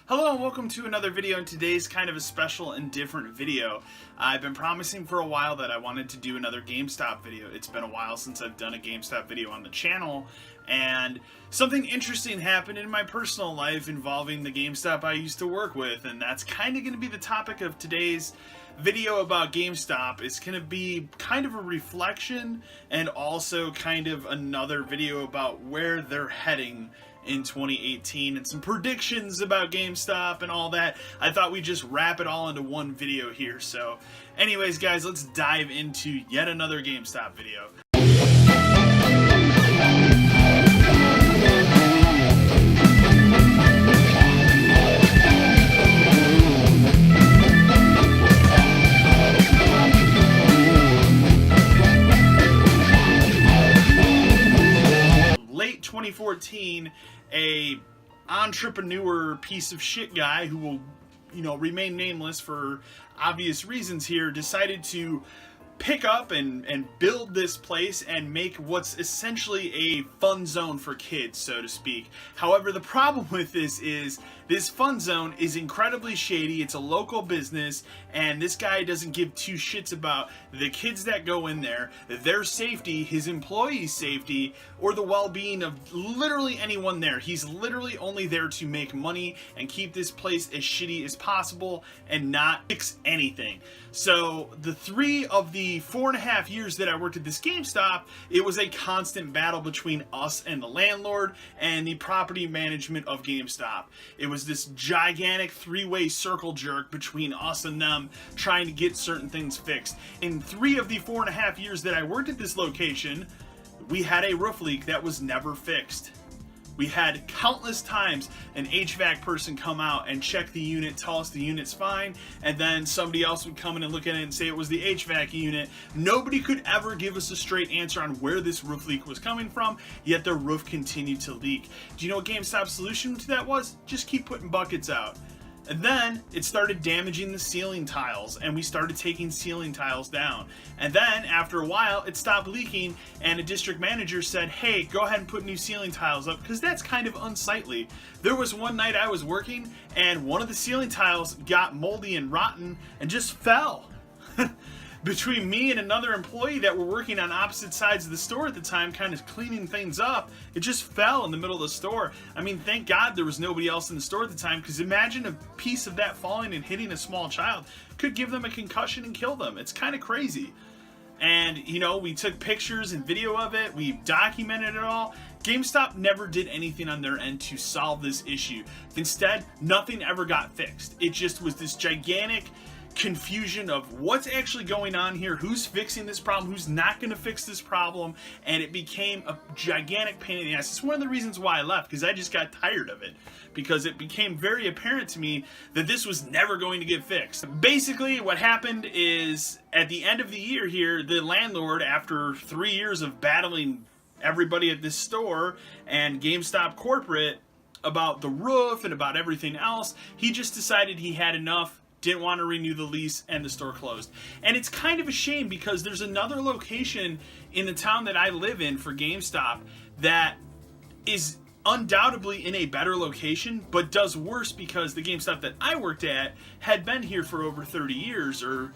Hello and welcome to another video, and today's kind of a special and different video. I've been promising for a while that I wanted to do another GameStop video. It's been a while since I've done a GameStop video on the channel, and something interesting happened in my personal life involving the GameStop I used to work with, and that's kind of going to be the topic of today's video about GameStop. It's going to be kind of a reflection and also kind of another video about where they're heading in 2018 and some predictions about GameStop and all that. I thought we'd just wrap it all into one video here. So anyways, guys, let's dive into yet another GameStop video. Late 2014, a entrepreneur piece of shit guy who will, remain nameless for obvious reasons here, decided to pick up and build this place and make what's essentially a fun zone for kids, so to speak. However, the problem with this is this fun zone is incredibly shady. It's a local business, and this guy doesn't give two shits about the kids that go in there, their safety, his employees' safety, or the well-being of literally anyone there. He's literally only there to make money and keep this place as shitty as possible and not fix anything. So the 3 of the 4.5 years that I worked at this GameStop, it was a constant battle between us and the landlord and the property management of GameStop. It was this gigantic 3-way circle jerk between us and them trying to get certain things fixed. In 3 of the 4.5 years that I worked at this location, we had a roof leak that was never fixed. We had countless times an HVAC person come out and check the unit, tell us the unit's fine, and then somebody else would come in and look at it and say it was the HVAC unit. Nobody could ever give us a straight answer on where this roof leak was coming from, yet the roof continued to leak. Do you know what GameStop's solution to that was? Just keep putting buckets out. And then it started damaging the ceiling tiles, and we started taking ceiling tiles down. And then after a while, it stopped leaking, and a district manager said, hey, go ahead and put new ceiling tiles up, because that's kind of unsightly. There was one night I was working, and one of the ceiling tiles got moldy and rotten and just fell. Between me and another employee that were working on opposite sides of the store at the time, kind of cleaning things up, it just fell in the middle of the store. I mean, thank God there was nobody else in the store at the time, because imagine a piece of that falling and hitting a small child could give them a concussion and kill them. It's kind of crazy. And, we took pictures and video of it. We documented it all. GameStop never did anything on their end to solve this issue. Instead, nothing ever got fixed. It just was this gigantic confusion of what's actually going on here, who's fixing this problem, who's not going to fix this problem, and it became a gigantic pain in the ass. It's one of the reasons why I left, because I just got tired of it, because it became very apparent to me that this was never going to get fixed. Basically, what happened is, at the end of the year here, the landlord, after 3 years of battling everybody at this store and GameStop corporate about the roof and about everything else, he just decided he had enough, didn't want to renew the lease, and the store closed. And it's kind of a shame, because there's another location in the town that I live in for GameStop that is undoubtedly in a better location, but does worse because the GameStop that I worked at had been here for over 30 years, or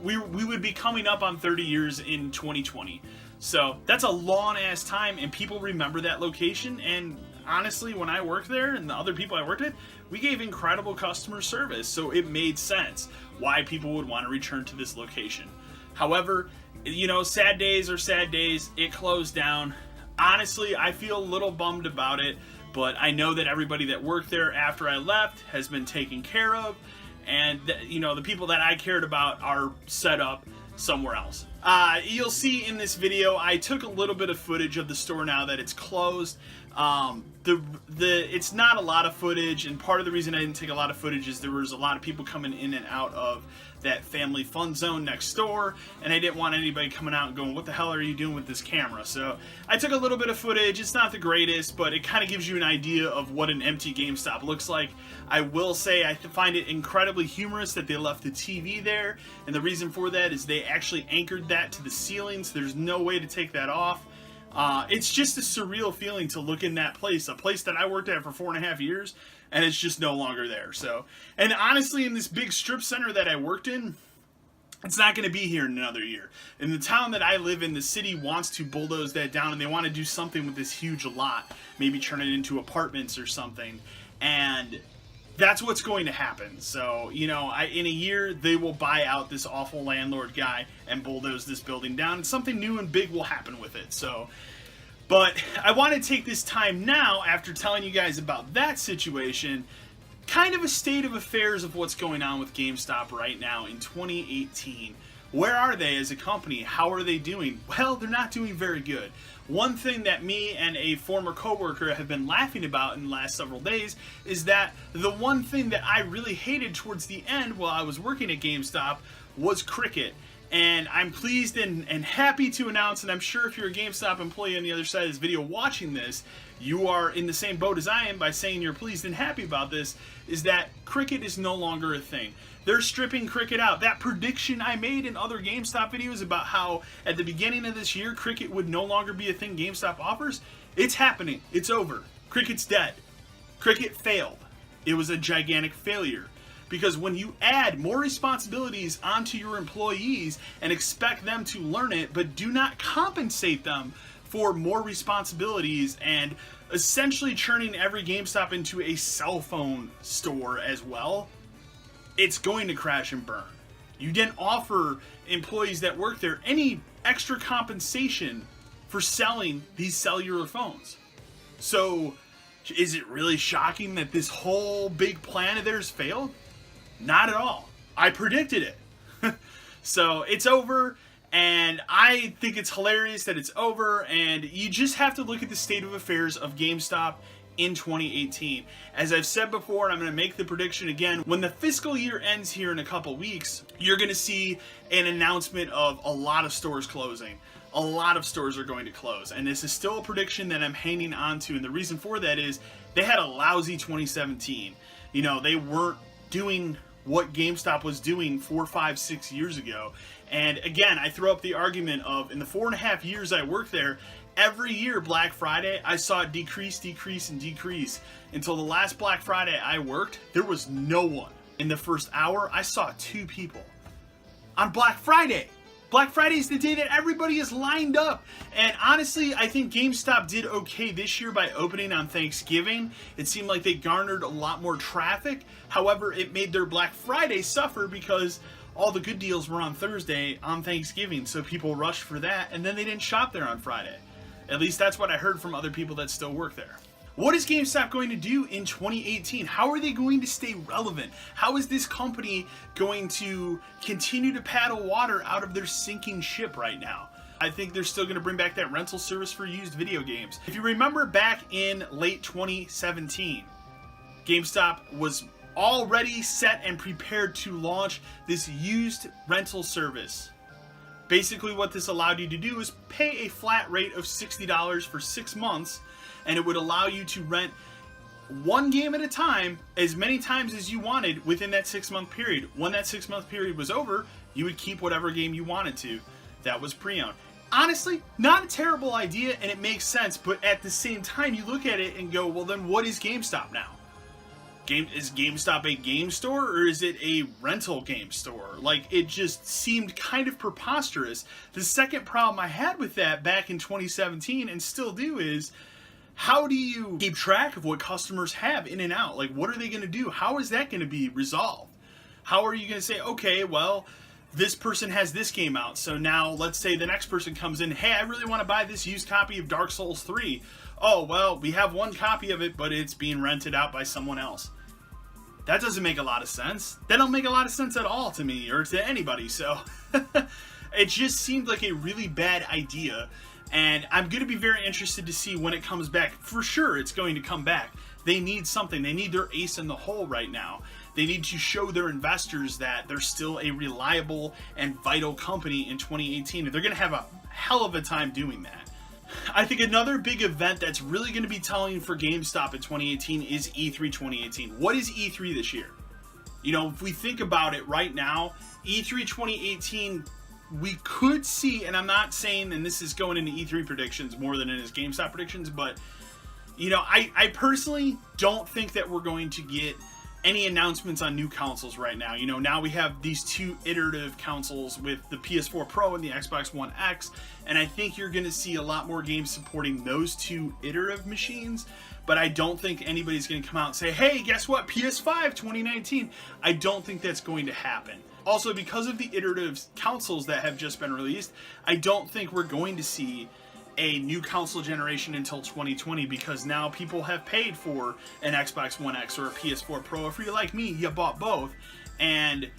we would be coming up on 30 years in 2020. So that's a long ass time, and people remember that location. And honestly, when I worked there and the other people I worked with, we gave incredible customer service, so it made sense why people would want to return to this location. However, sad days are sad days. It closed down. Honestly, I feel a little bummed about it, but I know that everybody that worked there after I left has been taken care of, and the people that I cared about are set up somewhere else. You'll see in this video, I took a little bit of footage of the store now that it's closed. It's not a lot of footage, and part of the reason I didn't take a lot of footage is there was a lot of people coming in and out of that family fun zone next door, and I didn't want anybody coming out and going, what the hell are you doing with this camera? So I took a little bit of footage. It's not the greatest, but it kind of gives you an idea of what an empty GameStop looks like. I will say I find it incredibly humorous that they left the TV there, and the reason for that is they actually anchored that to the ceiling, so there's no way to take that off. It's just a surreal feeling to look in that place, a place that I worked at for 4.5 years, and it's just no longer there. So, and honestly, in this big strip center that I worked in, it's not going to be here in another year. In the town that I live in, the city wants to bulldoze that down, and they want to do something with this huge lot, maybe turn it into apartments or something, and that's what's going to happen. So, you know, in a year, they will buy out this awful landlord guy and bulldoze this building down, and something new and big will happen with it. So, but I want to take this time now, after telling you guys about that situation, kind of a state of affairs of what's going on with GameStop right now in 2018. Where are they as a company? How are they doing? Well, they're not doing very good. One thing that me and a former coworker have been laughing about in the last several days is that the one thing that I really hated towards the end while I was working at GameStop was Cricket. And I'm pleased and happy to announce, and I'm sure if you're a GameStop employee on the other side of this video watching this, you are in the same boat as I am by saying you're pleased and happy about this, is that Cricket is no longer a thing. They're stripping Cricket out. That prediction I made in other GameStop videos about how at the beginning of this year Cricket would no longer be a thing GameStop offers, it's happening. It's over. Cricket's dead. Cricket failed. It was a gigantic failure. Because when you add more responsibilities onto your employees and expect them to learn it, but do not compensate them for more responsibilities and essentially turning every GameStop into a cell phone store as well, it's going to crash and burn. You didn't offer employees that work there any extra compensation for selling these cellular phones. So, is it really shocking that this whole big plan of theirs failed? Not at all. I predicted it. So it's over, and I think it's hilarious that it's over, and you just have to look at the state of affairs of GameStop in 2018. As I've said before, and I'm going to make the prediction again, when the fiscal year ends here in a couple weeks, you're going to see an announcement of a lot of stores closing. A lot of stores are going to close, and this is still a prediction that I'm hanging on to, and the reason for that is they had a lousy 2017. You know, they weren't doing what GameStop was doing 4, 5, 6 years ago. And again, I throw up the argument of, in the 4.5 years I worked there, every year Black Friday, I saw it decrease, decrease, and decrease. Until the last Black Friday I worked, there was no one. In the first hour, I saw 2 people. On Black Friday! Black Friday is the day that everybody is lined up. And honestly, I think GameStop did okay this year by opening on Thanksgiving. It seemed like they garnered a lot more traffic. However, it made their Black Friday suffer because all the good deals were on Thursday on Thanksgiving. So people rushed for that, and then they didn't shop there on Friday. At least that's what I heard from other people that still work there. What is GameStop going to do in 2018? How are they going to stay relevant? How is this company going to continue to paddle water out of their sinking ship right now? I think they're still going to bring back that rental service for used video games. If you remember back in late 2017, GameStop was already set and prepared to launch this used rental service. Basically what this allowed you to do is pay a flat rate of $60 for 6 months, and it would allow you to rent one game at a time as many times as you wanted within that 6-month period. When that 6-month period was over, you would keep whatever game you wanted to that was pre-owned. Honestly, not a terrible idea, and it makes sense, but at the same time you look at it and go, well then what is GameStop now? Is GameStop a game store, or is it a rental game store? Like, it just seemed kind of preposterous. The second problem I had with that back in 2017, and still do, is how do you keep track of what customers have in and out? Like, what are they going to do? How is that going to be resolved? How are you going to say, okay, well, this person has this game out, so now let's say the next person comes in, hey, I really want to buy this used copy of Dark Souls 3. Oh, well, we have one copy of it, but it's being rented out by someone else. That doesn't make a lot of sense. That don't make a lot of sense at all to me, or to anybody, so it just seemed like a really bad idea, and I'm going to be very interested to see when it comes back. For sure, it's going to come back. They need something. They need their ace in the hole right now. They need to show their investors that they're still a reliable and vital company in 2018, and they're going to have a hell of a time doing that. I think another big event that's really going to be telling for GameStop in 2018 is E3 2018. What is E3 this year? You know, if we think about it right now, E3 2018, we could see, and I'm not saying, and this is going into E3 predictions more than it is GameStop predictions, but You know, I personally don't think that we're going to get any announcements on new consoles right now. You know, now we have these two iterative consoles with the PS4 Pro and the Xbox One X, and I think you're going to see a lot more games supporting those two iterative machines, but I don't think anybody's going to come out and say, hey, guess what, PS5 2019. I don't think that's going to happen. Also, because of the iterative consoles that have just been released, I don't think we're going to see a new console generation until 2020, because now people have paid for an Xbox One X or a PS4 Pro. If you're like me, you bought both, and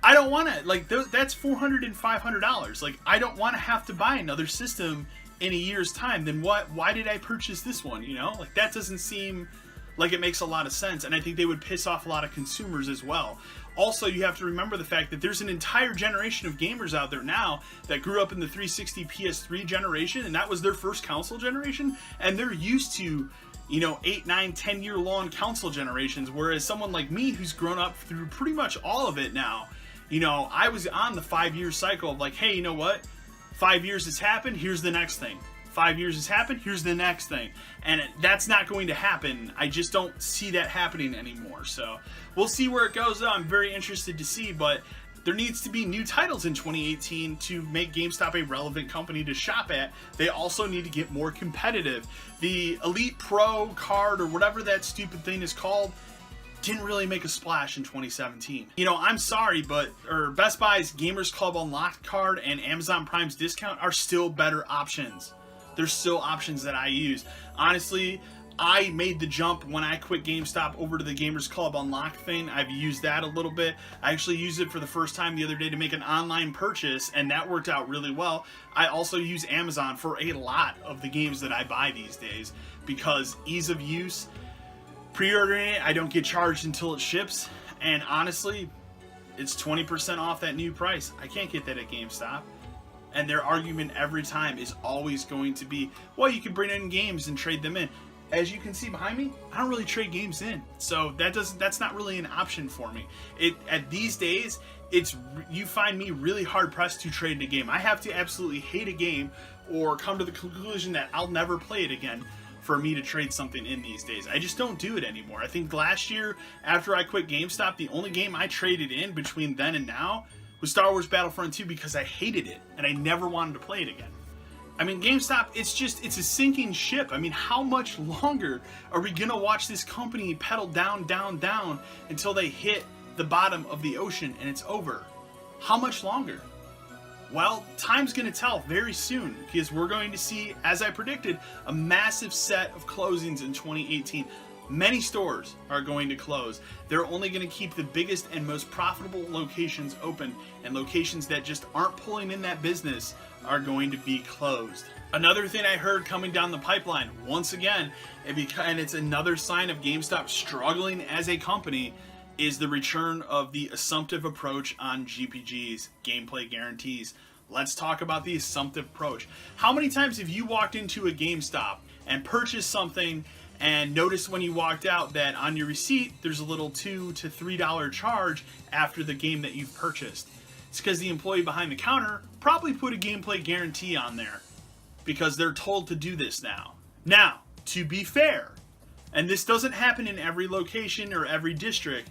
I don't want to, like, that's $400 and $500. Like, I don't want to have to buy another system in a year's time. Then why did I purchase this one? You know, like, that doesn't seem like it makes a lot of sense, and I think they would piss off a lot of consumers as well. Also, you have to remember the fact that there's an entire generation of gamers out there now that grew up in the 360 PS3 generation, and that was their first console generation, and they're used to, you know, 8, 9, 10 year long console generations, whereas someone like me who's grown up through pretty much all of it now, you know, I was on the 5-year cycle of like, hey, you know what, 5 years has happened, here's the next thing. 5 years has happened, here's the next thing. And that's not going to happen. I just don't see that happening anymore. So we'll see where it goes, though. I'm very interested to see, but there needs to be new titles in 2018 to make GameStop a relevant company to shop at. They also need to get more competitive. The Elite Pro card, or whatever that stupid thing is called, didn't really make a splash in 2017. You know, I'm sorry, but Best Buy's Gamers Club Unlocked card and Amazon Prime's discount are still better options. There's still options that I use. Honestly, I made the jump when I quit GameStop over to the Gamers Club Unlocked thing. I've used that a little bit. I actually used it for the first time the other day to make an online purchase, and that worked out really well. I also use Amazon for a lot of the games that I buy these days because ease of use, pre-ordering it, I don't get charged until it ships, and honestly, it's 20% off that new price. I can't get that at GameStop. And their argument every time is always going to be, well, you can bring in games and trade them in. As you can see behind me, I don't really trade games in, so that's not really an option for me. At these days, you find me really hard pressed to trade in a game. I have to absolutely hate a game or come to the conclusion that I'll never play it again for me to trade something in these days. I just don't do it anymore. I think last year, after I quit GameStop, the only game I traded in between then and now was Star Wars Battlefront 2 because I hated it and I never wanted to play it again. I mean, GameStop, it's a sinking ship. I mean, how much longer are we gonna watch this company pedal down, down, down until they hit the bottom of the ocean and it's over? How much longer? Well, time's gonna tell very soon, because we're going to see, as I predicted, a massive set of closings in 2018. Many stores are going to close. They're only going to keep the biggest and most profitable locations open, and locations that just aren't pulling in that business are going to be closed. Another thing I heard coming down the pipeline, once again, and it's another sign of GameStop struggling as a company, is the return of the assumptive approach on GPGs, gameplay guarantees. Let's talk about the assumptive approach. How many times have you walked into a GameStop and purchased something and notice when you walked out that on your receipt there's a little $2 to $3 charge after the game that you've purchased? It's because the employee behind the counter probably put a gameplay guarantee on there because they're told to do this now. Now, to be fair, and this doesn't happen in every location or every district,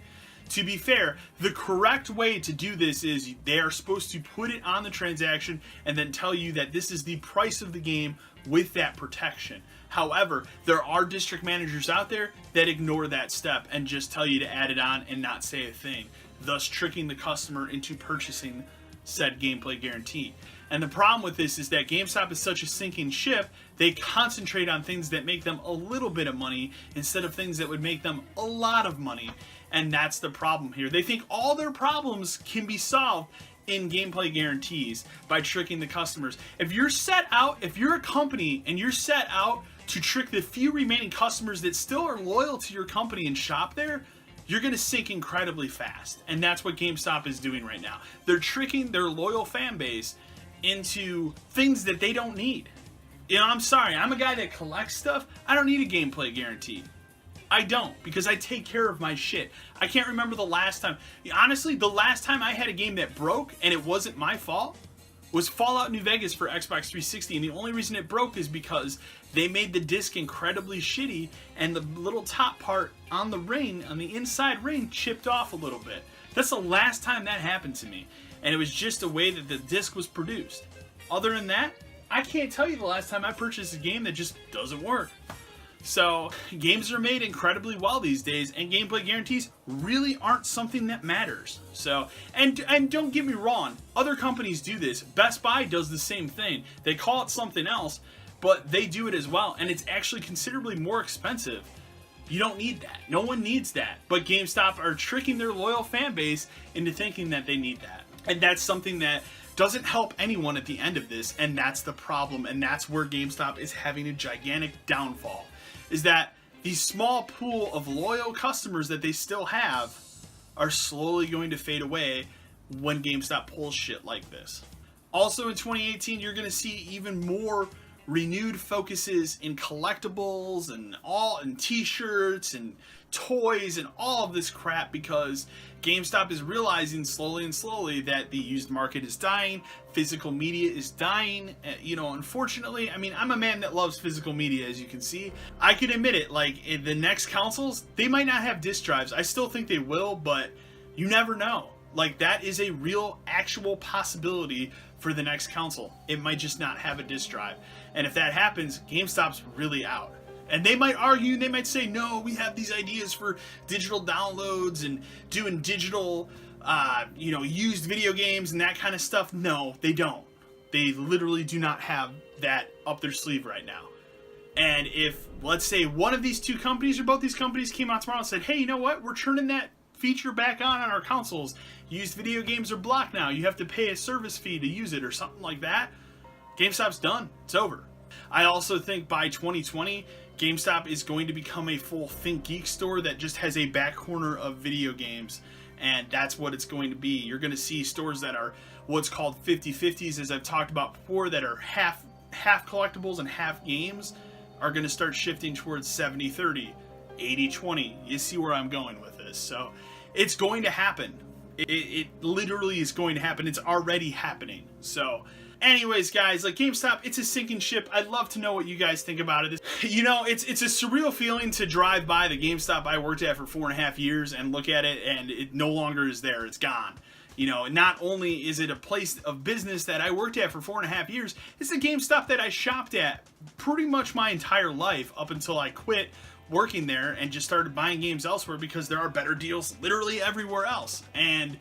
to be fair, the correct way to do this is they are supposed to put it on the transaction and then tell you that this is the price of the game with that protection. However, there are district managers out there that ignore that step and just tell you to add it on and not say a thing, thus tricking the customer into purchasing said gameplay guarantee. And the problem with this is that GameStop is such a sinking ship, they concentrate on things that make them a little bit of money instead of things that would make them a lot of money. And that's the problem here. They think all their problems can be solved in gameplay guarantees by tricking the customers. If you're a company and you're set out to trick the few remaining customers that still are loyal to your company and shop there, you're going to sink incredibly fast. And that's what GameStop is doing right now. They're tricking their loyal fan base into things that they don't need. You know, I'm sorry, I'm a guy that collects stuff. I don't need a gameplay guarantee. I don't, because I take care of my shit. I can't remember the last time. Honestly, the last time I had a game that broke and it wasn't my fault was Fallout New Vegas for Xbox 360, and the only reason it broke is because they made the disc incredibly shitty, and the little top part on the ring, on the inside ring, chipped off a little bit. That's the last time that happened to me, and it was just the way that the disc was produced. Other than that, I can't tell you the last time I purchased a game that just doesn't work. So, games are made incredibly well these days, and gameplay guarantees really aren't something that matters. So, and don't get me wrong, other companies do this. Best Buy does the same thing. They call it something else, but they do it as well, and it's actually considerably more expensive. You don't need that. No one needs that. But GameStop are tricking their loyal fan base into thinking that they need that. And that's something that doesn't help anyone at the end of this, and that's the problem, and that's where GameStop is having a gigantic downfall. Is that the small pool of loyal customers that they still have are slowly going to fade away when GameStop pulls shit like this. Also in 2018, you're going to see even more renewed focuses in collectibles and t-shirts and toys and all of this crap, because GameStop is realizing slowly and slowly that the used market is dying, physical media is dying. You know, unfortunately, I mean, I'm a man that loves physical media, as you can see. I can admit it, like, in the next consoles, they might not have disc drives. I still think they will, but you never know. Like, that is a real, actual possibility for the next console. It might just not have a disc drive. And if that happens, GameStop's really out. And they might argue, they might say, no, we have these ideas for digital downloads and doing digital, used video games and that kind of stuff. No, they don't. They literally do not have that up their sleeve right now. And if, let's say, one of these two companies or both these companies came out tomorrow and said, hey, you know what? We're turning that feature back on our consoles. Used video games are blocked now. You have to pay a service fee to use it or something like that. GameStop's done. It's over. I also think by 2020, GameStop is going to become a full Think Geek store that just has a back corner of video games, and that's what it's going to be. You're going to see stores that are what's called 50/50s, as I've talked about before, that are half collectibles and half games, are going to start shifting towards 70/30, 80/20. You see where I'm going with this. So it's going to happen. It literally is going to happen. It's already happening. So anyways, guys, like, GameStop, it's a sinking ship. I'd love to know what you guys think about it. You know, it's a surreal feeling to drive by the GameStop I worked at for 4.5 years and look at it, and it no longer is there. It's gone. You know, not only is it a place of business that I worked at for 4.5 years, it's the GameStop that I shopped at pretty much my entire life up until I quit working there and just started buying games elsewhere because there are better deals literally everywhere else. And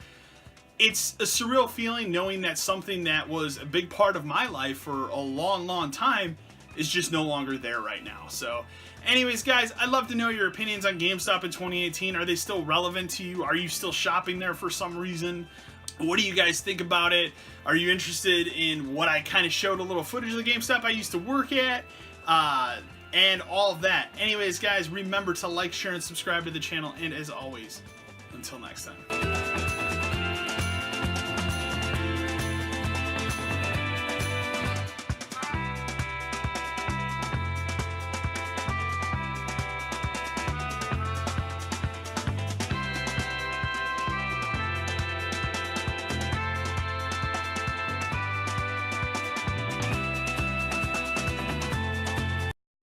it's a surreal feeling knowing that something that was a big part of my life for a long, long time is just no longer there right now. So anyways, guys, I'd love to know your opinions on GameStop in 2018. Are they still relevant to you? Are you still shopping there for some reason? What do you guys think about it? Are you interested in what I kind of showed a little footage of the GameStop I used to work at? And all of that. Anyways, guys, remember to like, share, and subscribe to the channel. And as always, until next time.